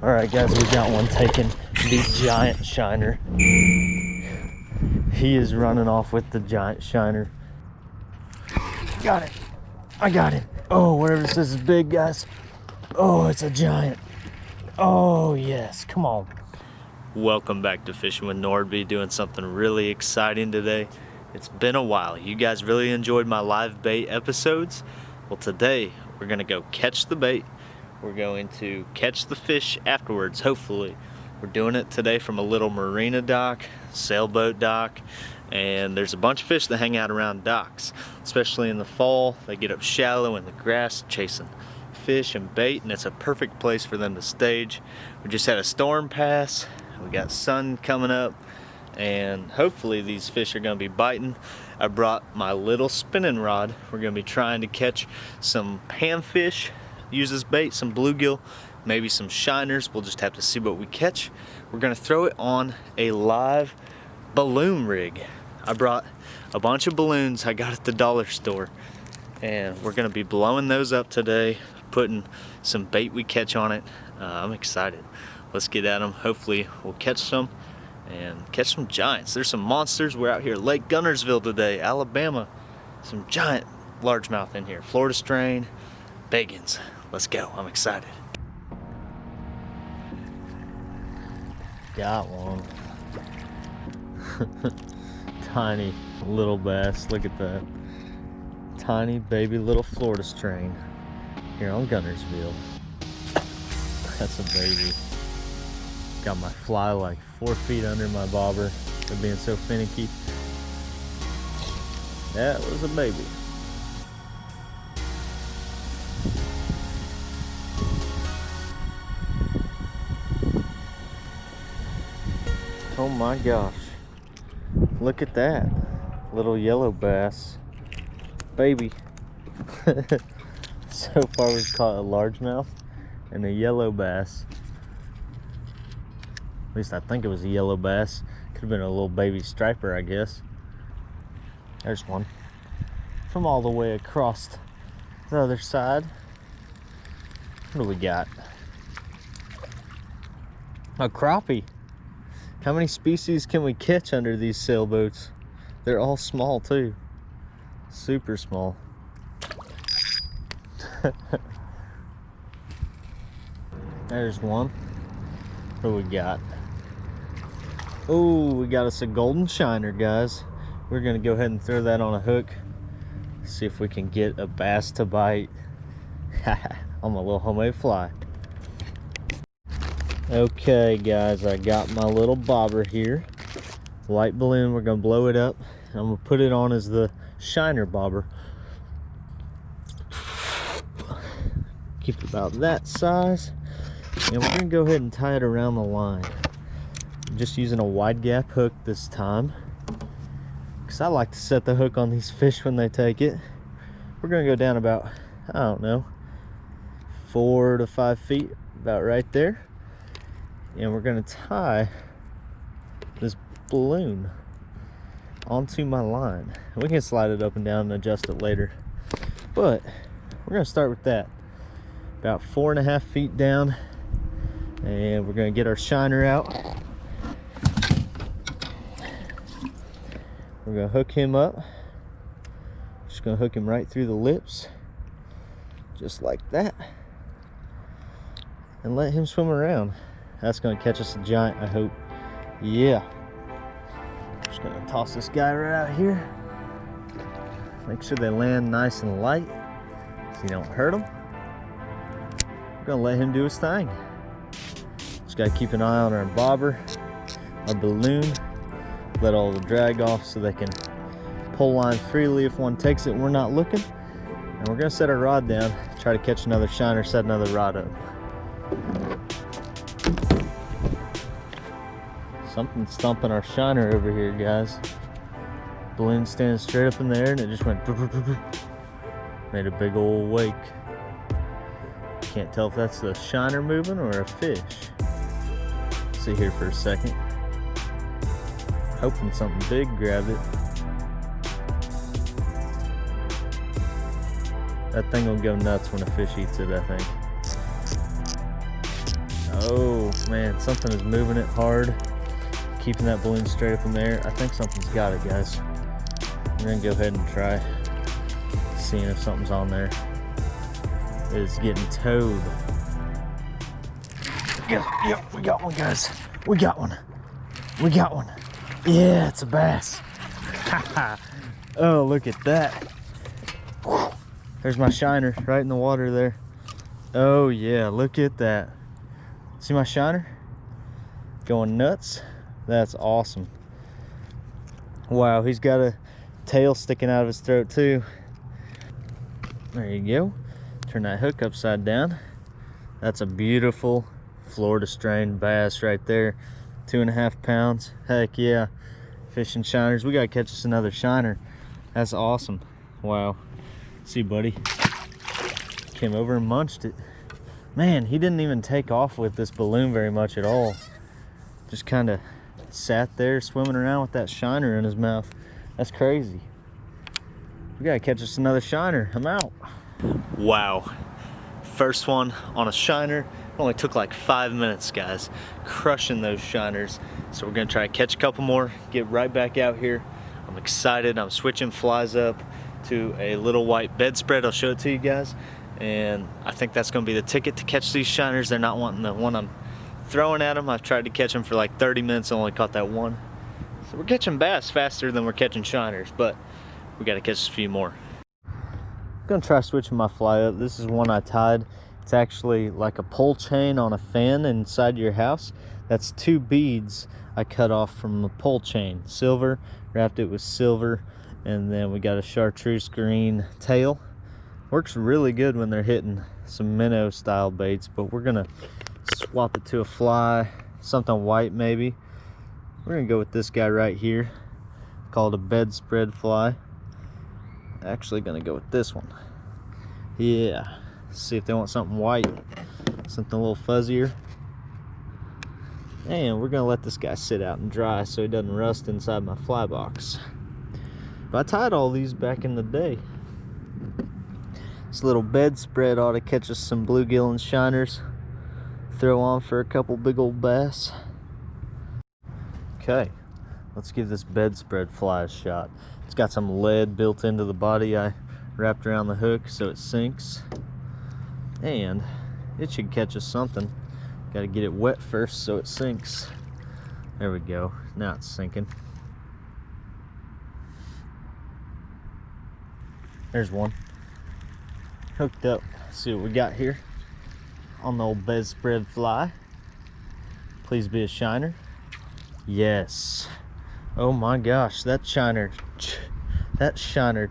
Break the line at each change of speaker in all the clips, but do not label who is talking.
All right, guys, we got one taken. The giant shiner. He is running off with the giant shiner. Got it. I got it. Oh, whatever this is big, guys. Oh, it's a giant. Oh, yes. Come on. Welcome back to Fishing with Nordbye, doing something really exciting today. It's been a while. You guys really enjoyed my live bait episodes. Well, today we're going to go catch the bait. We're going to catch the fish afterwards, hopefully. We're doing it today from a little marina dock, sailboat dock, and there's a bunch of fish that hang out around docks, especially in the fall. They get up shallow in the grass chasing fish and bait, and it's a perfect place for them to stage. We just had a storm pass. We got sun coming up, and hopefully these fish are going to be biting. I brought my little spinning rod. We're going to be trying to catch some panfish, use this bait, some bluegill, maybe some shiners. We'll just have to see what we catch. We're going to throw it on a live balloon rig. I brought a bunch of balloons I got at the dollar store, and we're going to be blowing those up today, putting some bait we catch on it. I'm excited. Let's get at them. Hopefully we'll catch some and catch some giants. There's some monsters. We're out here Lake Guntersville today, Alabama. Some giant largemouth in here. Florida strain, Bagans. Let's go. I'm excited. Got one. Tiny little bass. Look at that. Tiny baby little Florida strain here on Guntersville. That's a baby. Got my fly like 4 feet under my bobber for being so finicky. That was a baby. Oh my gosh. Look at that. Little yellow bass. Baby. So far we've caught a largemouth and a yellow bass. At least I think it was a yellow bass. Could have been a little baby striper, I guess. There's one. From all the way across the other side. What do we got? A crappie. How many species can we catch under these sailboats? They're all small too. Super small. There's one. What do we got? Oh, we got us a golden shiner, guys. We're gonna go ahead and throw that on a hook. See if we can get a bass to bite on my little homemade fly. Okay guys, I got my little bobber here. Light balloon, we're gonna blow it up. I'm gonna put it on as the shiner bobber. Keep it about that size. And we're gonna go ahead and tie it around the line. I'm just using a wide gap hook this time, because I like to set the hook on these fish when they take it. We're gonna go down about, I don't know, 4 to 5 feet, about right there. And we're gonna tie this balloon onto my line. We can slide it up and down and adjust it later, but we're gonna start with that. About 4.5 feet down, and we're gonna get our shiner out. We're gonna hook him up. Just gonna hook him right through the lips, just like that, and let him swim around. That's gonna catch us a giant, I hope. Yeah. Just gonna toss this guy right out here. Make sure they land nice and light so you don't hurt them. We're gonna let him do his thing. Just gotta keep an eye on our bobber, our balloon. Let all the drag off so they can pull line freely if one takes it and we're not looking. And we're gonna set our rod down, try to catch another shiner, set another rod up. Something's thumping our shiner over here, guys. Balloon standing straight up in the air and it just went made a big old wake. Can't tell if that's the shiner moving or a fish. See here for a second. Hoping something big grabbed it. That thing will go nuts when a fish eats it, I think. Oh, Man, something is moving it hard, keeping that balloon straight up in the air. I think something's got it, guys. I'm gonna go ahead and try seeing if something's on there. It's getting towed. Yep, we got one, guys. We got one. We got one. Yeah, it's a bass. Oh, look at that. There's my shiner right in the water there. Oh yeah, look at that. See my shiner? Going nuts. That's awesome. Wow, he's got a tail sticking out of his throat too. There you go. Turn that hook upside down. That's a beautiful Florida strain bass right there. 2.5 pounds. Heck yeah. Fishing shiners. We gotta catch us another shiner. That's awesome. Wow. See, buddy. Came over and munched it. Man, he didn't even take off with this balloon very much at all. Just kind of sat there swimming around with that shiner in his mouth. That's crazy. We gotta catch us another shiner. I'm out. Wow. First one on a shiner. It only took like 5 minutes, guys. Crushing those shiners. So we're gonna try to catch a couple more, get right back out here. I'm excited. I'm switching flies up to a little white bedspread. I'll show it to you guys. And I think that's gonna be the ticket to catch these shiners. They're not wanting the one I'm throwing at them. I've tried to catch them for like 30 minutes, only caught that one. So we're catching bass faster than we're catching shiners, but we gotta catch a few more. I'm gonna try switching my fly up. This is one I tied. It's actually like a pole chain on a fan inside your house. That's 2 beads I cut off from the pole chain. Silver, wrapped it with silver, and then we got a chartreuse green tail. Works really good when they're hitting some minnow style baits, but we're gonna swap it to a fly, something white maybe. We're gonna go with this guy right here, called a bedspread fly. Actually gonna go with this one. Yeah, see if they want something white, something a little fuzzier. And we're gonna let this guy sit out and dry so he doesn't rust inside my fly box. But I tied all these back in the day. This little bedspread ought to catch us some bluegill and shiners. Throw on for a couple big old bass. Okay, let's give this bedspread fly a shot. It's got some lead built into the body. I wrapped around the hook so it sinks. And it should catch us something. Got to get it wet first so it sinks. There we go. Now it's sinking. There's one. Hooked up. See what we got here on the old bedspread fly. Please be a shiner. Yes. Oh my gosh, that shiner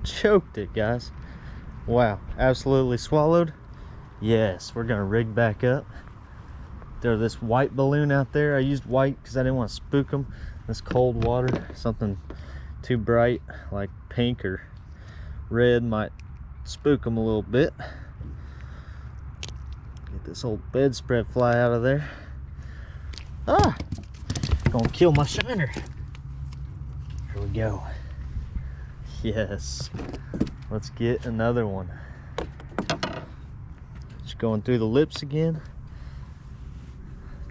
choked it, guys. Wow, absolutely swallowed. Yes, we're gonna rig back up. Throw this white balloon out there. I used white because I didn't want to spook them. This cold water, something too bright like pink or red might spook them a little bit. Get this old bedspread fly out of there. Ah, gonna kill my shiner. Here we go. Yes, let's get another one. Just going through the lips again.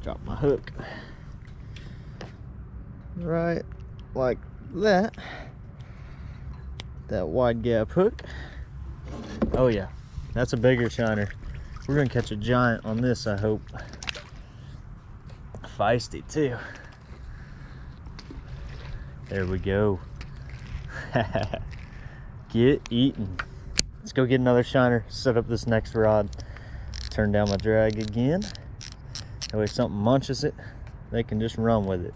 Drop my hook right like that. That wide gap hook. Oh yeah, that's a bigger shiner. We're gonna catch a giant on this, I hope. Feisty too. There we go. Get eaten. Let's go get another shiner, set up this next rod, turn down my drag again. That way if something munches it, they can just run with it.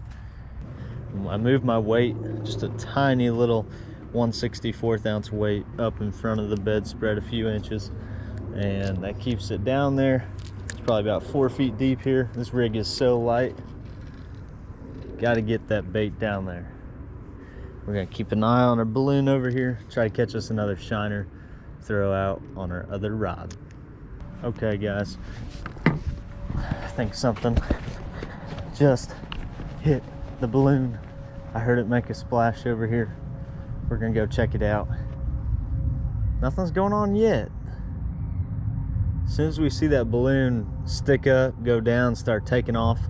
I moved my weight, just a tiny little 1/64 ounce weight up in front of the bedspread a few inches, and that keeps it down there. It's probably about 4 feet deep here. This rig is so light. Got to get that bait down there. We're gonna keep an eye on our balloon over here, try to catch us another shiner, throw out on our other rod. Okay guys, I think something just hit the balloon. I heard it make a splash over here. We're gonna go check it out. Nothing's going on yet. As soon as we see that balloon stick up, go down, start taking off,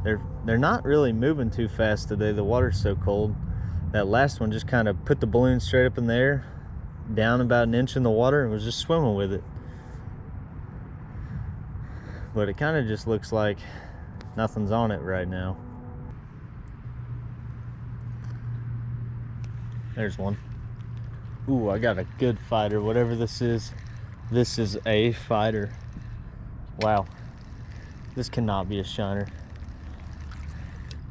They're not really moving too fast today. The water's so cold. That last one just kind of put the balloon straight up in the air, down about an inch in the water, and was just swimming with it. But it kind of just looks like nothing's on it right now. There's one. Ooh, I got a good fighter. Whatever this is a fighter. Wow. This cannot be a shiner.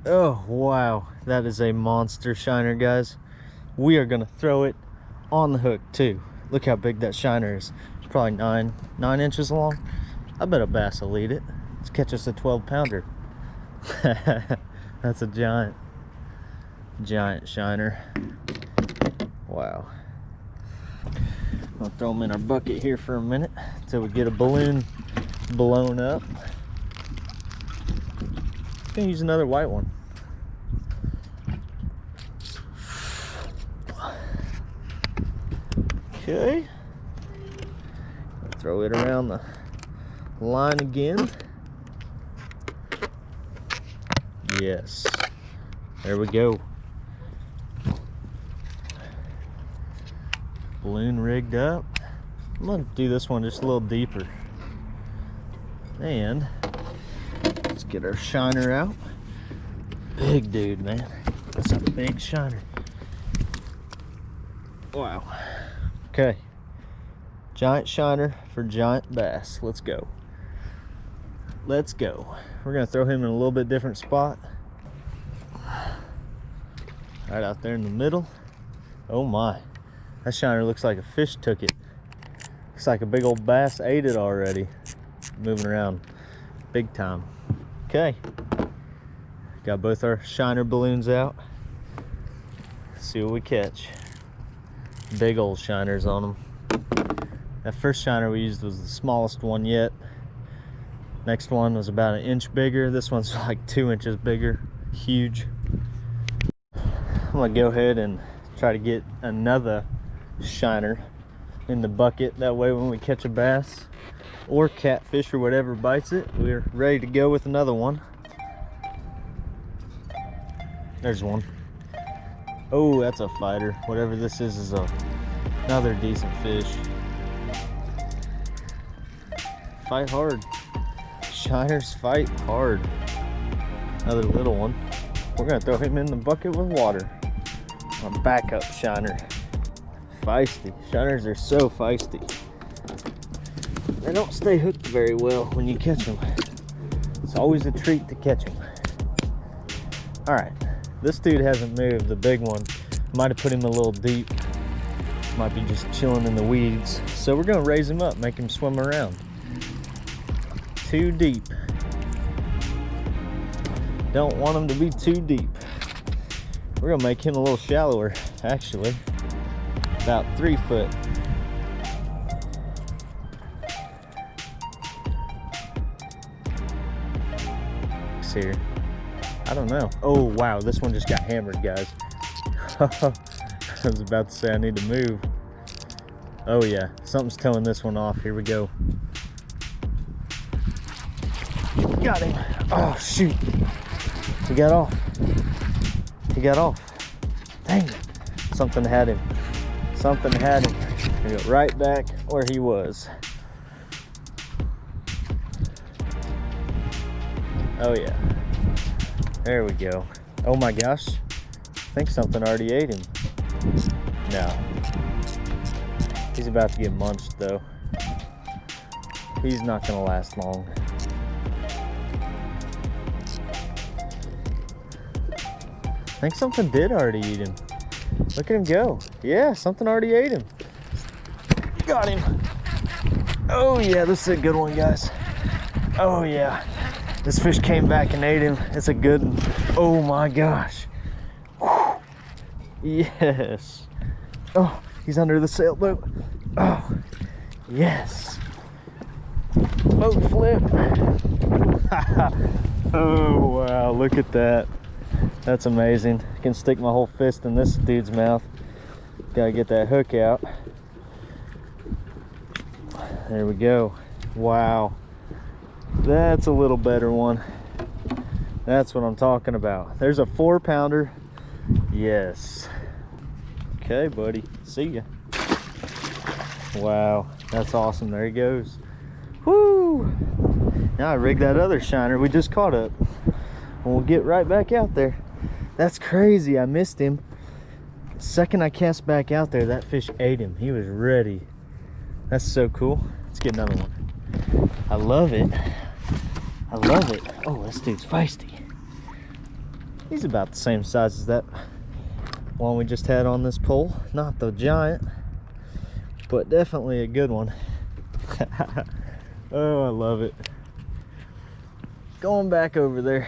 Oh, wow. That is a monster shiner, guys. We are going to throw it on the hook, too. Look how big that shiner is. It's probably 9 inches long. I bet a bass will eat it. Let's catch us a 12-pounder. That's a giant shiner. Wow. I'll throw them in our bucket here for a minute until we get a balloon blown up. I'm gonna use another white one. Okay. Throw it around the line again. Yes. There we go. Balloon rigged up. I'm gonna do this one just a little deeper. And let's get our shiner out. Big dude, man. That's a big shiner. Wow. Okay. Giant shiner for giant bass. Let's go. Let's go. We're gonna throw him in a little bit different spot. Right out there in the middle. Oh my. That shiner looks like a fish took it. Looks like a big old bass ate it already. Moving around big time. Okay. Got both our shiner balloons out. Let's see what we catch. Big old shiners on them. That first shiner we used was the smallest one yet. Next one was about an inch bigger. This one's like 2 inches bigger. Huge. I'm gonna go ahead and try to get another shiner in the bucket. That way when we catch a bass or catfish or whatever bites it, we're ready to go with another one. There's one. Oh, that's a fighter. Whatever this is another decent fish. Fight hard. Shiners fight hard. Another little one. We're gonna throw him in the bucket with water. A backup shiner. Feisty. Shiners are so feisty. They don't stay hooked very well when you catch them. It's always a treat to catch them. All right, this dude hasn't moved. The big one might have put him a little deep. Might be just chilling in the weeds. So we're gonna raise him up, make him swim around. Too deep. Don't want him to be too deep. We're gonna make him a little shallower, actually. About 3 foot. Here. I don't know. Oh wow, this one just got hammered, guys. I was about to say I need to move. Oh yeah, something's towing this one off. Here we go. Got him. Oh shoot. He got off. He got off. Dang it. Something had him. Something had him. He got right back where he was. Oh yeah. There we go. Oh my gosh. I think something already ate him. No. He's about to get munched though. He's not gonna last long. I think something did already eat him. Look at him go. Yeah, something already ate him. Got him. Oh yeah, this is a good one, guys. Oh yeah. This fish came back and ate him. It's a good one. Oh my gosh. Whew. Yes. Oh, he's under the sailboat. Oh, yes. Boat flip. Oh wow, look at that. That's amazing. I can stick my whole fist in this dude's mouth. Gotta get that hook out. There we go. Wow. That's a little better one. That's what I'm talking about. There's a 4-pounder. Yes. Okay, buddy. See ya. Wow, that's awesome. There he goes. Woo! Now I rigged that other shiner we just caught up. We'll get right back out there. That's crazy. I missed him. The second I cast back out there, that fish ate him. He was ready. That's so cool. Let's get another one. I love it. I love it. Oh, this dude's feisty. He's about the same size as that one we just had on this pole. Not the giant, but definitely a good one. Oh, I love it. Going back over there.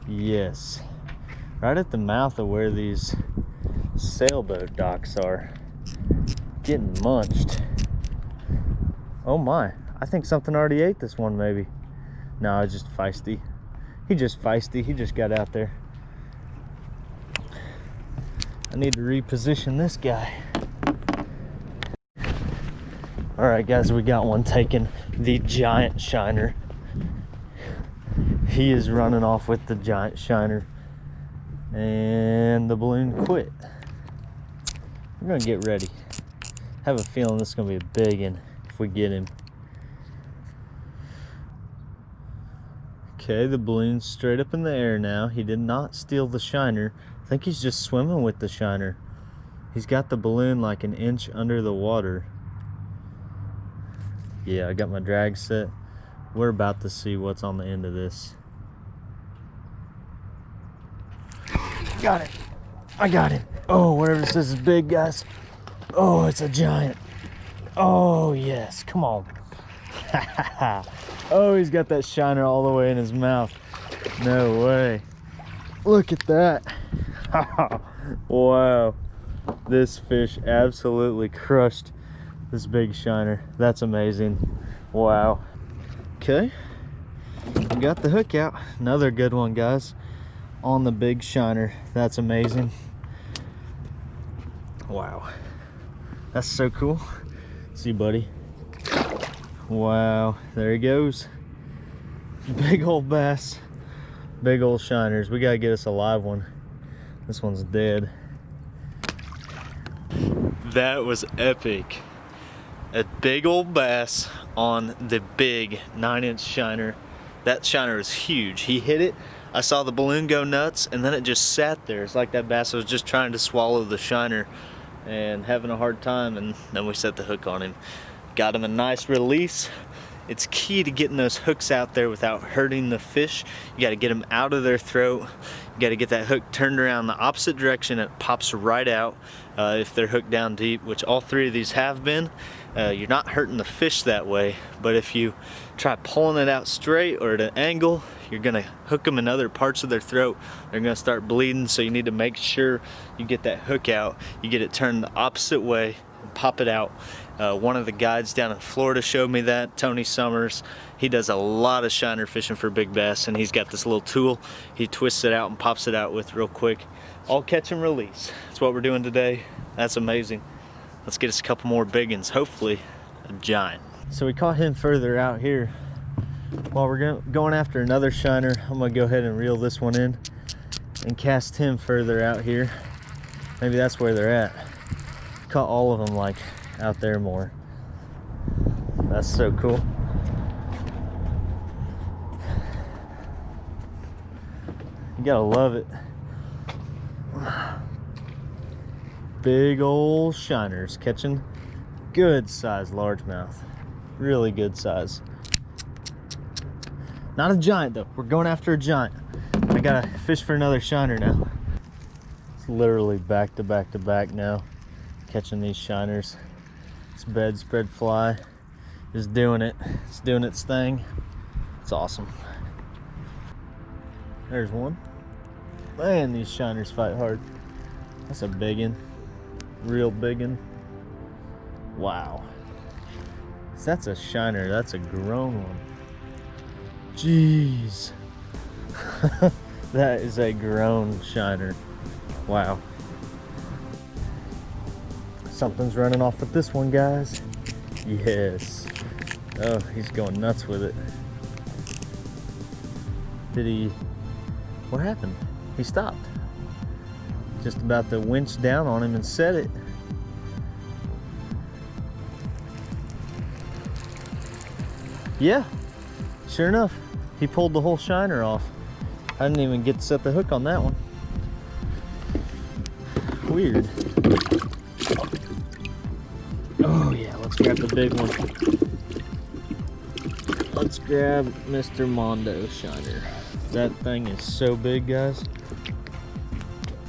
Yes. Right at the mouth of where these sailboat docks are. Getting munched. Oh my. I think something already ate this one maybe. No, it's just feisty. He just feisty. He just got out there. I need to reposition this guy. All right, guys, we got one taken. The giant shiner. He is running off with the giant shiner. And the balloon quit. We're gonna get ready. I have a feeling this is gonna be a big one if we get him. Okay, the balloon's straight up in the air now. He did not steal the shiner. I think he's just swimming with the shiner. He's got the balloon like an inch under the water. Yeah, I got my drag set. We're about to see what's on the end of this. Got it. I got him. Oh, whatever this is big, guys. Oh, it's a giant. Oh, yes. Come on. Oh, he's got that shiner all the way in his mouth. No way. Look at that. Wow. This fish absolutely crushed this big shiner. That's amazing. Wow. Okay. Got the hook out. Another good one, guys. On the big shiner. That's amazing. Wow. That's so cool. See, buddy. Wow, there he goes. Big old bass, big old shiners. We gotta get us a live one. This one's dead. That was epic. A big old bass on the big 9-inch shiner. That shiner is huge. He hit it. I saw the balloon go nuts, and then it just sat there. It's like that bass was just trying to swallow the shiner and having a hard time, and then we set the hook on him. Got him a nice release. It's key to getting those hooks out there without hurting the fish. You got to get them out of their throat. You got to get that hook turned around the opposite direction. It pops right out if they're hooked down deep, which all 3 of these have been. You're not hurting the fish that way, but if you try pulling it out straight or at an angle, you're gonna hook them in other parts of their throat. They're gonna start bleeding, so you need to make sure you get that hook out. You get it turned the opposite way and pop it out. One of the guides down in Florida showed me that, Tony Summers. He does a lot of shiner fishing for big bass, and he's got this little tool he twists it out and pops it out with real quick. All catch and release. That's what we're doing today. That's amazing. Let's get us a couple more big ones, hopefully a giant. So we caught him further out here. While we're going after another shiner, I'm gonna go ahead and reel this one in and cast him further out here. Maybe that's where they're at. Caught all of them like out there more. That's so cool. You gotta love it. Big old shiners catching good size largemouth. Really good size. Not a giant though. We're going after a giant. I gotta fish for another shiner now. It's literally back to back to back now, catching these shiners. This bedspread fly is doing it. It's doing its thing. It's awesome. There's one. Man, these shiners fight hard. That's a big one. Real big one. Wow. That's a shiner. That's a grown one. Jeez. That is a grown shiner. Wow. Something's running off with this one, guys. Yes. Oh, he's going nuts with it. Did he, what happened? He stopped. Just about to winch down on him and set it. Yeah, sure enough, he pulled the whole shiner off. I didn't even get to set the hook on that one. Weird. Oh yeah, let's grab the big one. Let's grab Mr. Mondo shiner. That thing is so big, guys.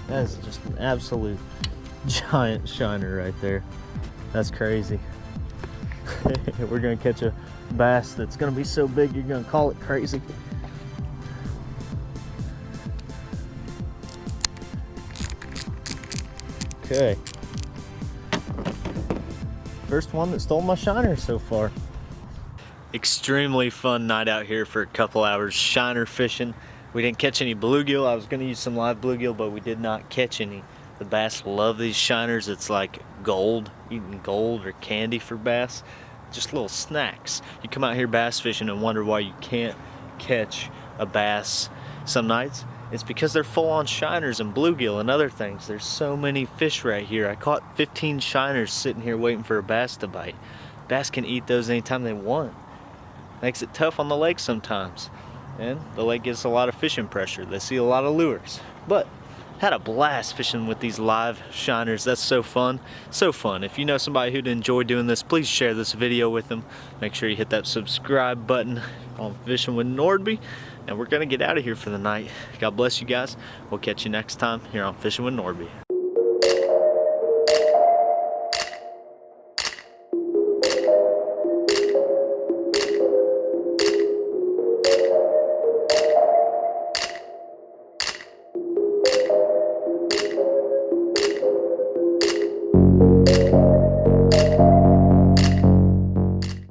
That is just an absolute giant shiner right there. That's crazy. We're gonna catch a bass that's gonna be so big you're gonna call it crazy. Okay. First one that stole my shiner so far. Extremely fun night out here for a couple hours shiner fishing. We didn't catch any bluegill. I was gonna use some live bluegill, but we did not catch any. The bass love these shiners. It's like gold, eating gold or candy for bass. Just little snacks. You come out here bass fishing and wonder why you can't catch a bass some nights. It's because they're full on shiners and bluegill and other things. There's so many fish right here. I caught 15 shiners sitting here waiting for a bass to bite. Bass can eat those anytime they want. Makes it tough on the lake sometimes. And the lake gets a lot of fishing pressure. They see a lot of lures. But had a blast fishing with these live shiners. That's so fun. So fun. If you know somebody who'd enjoy doing this, please share this video with them. Make sure you hit that subscribe button on Fishing with Nordbye. And we're going to get out of here for the night. God bless you guys. We'll catch you next time here on Fishing with Nordbye.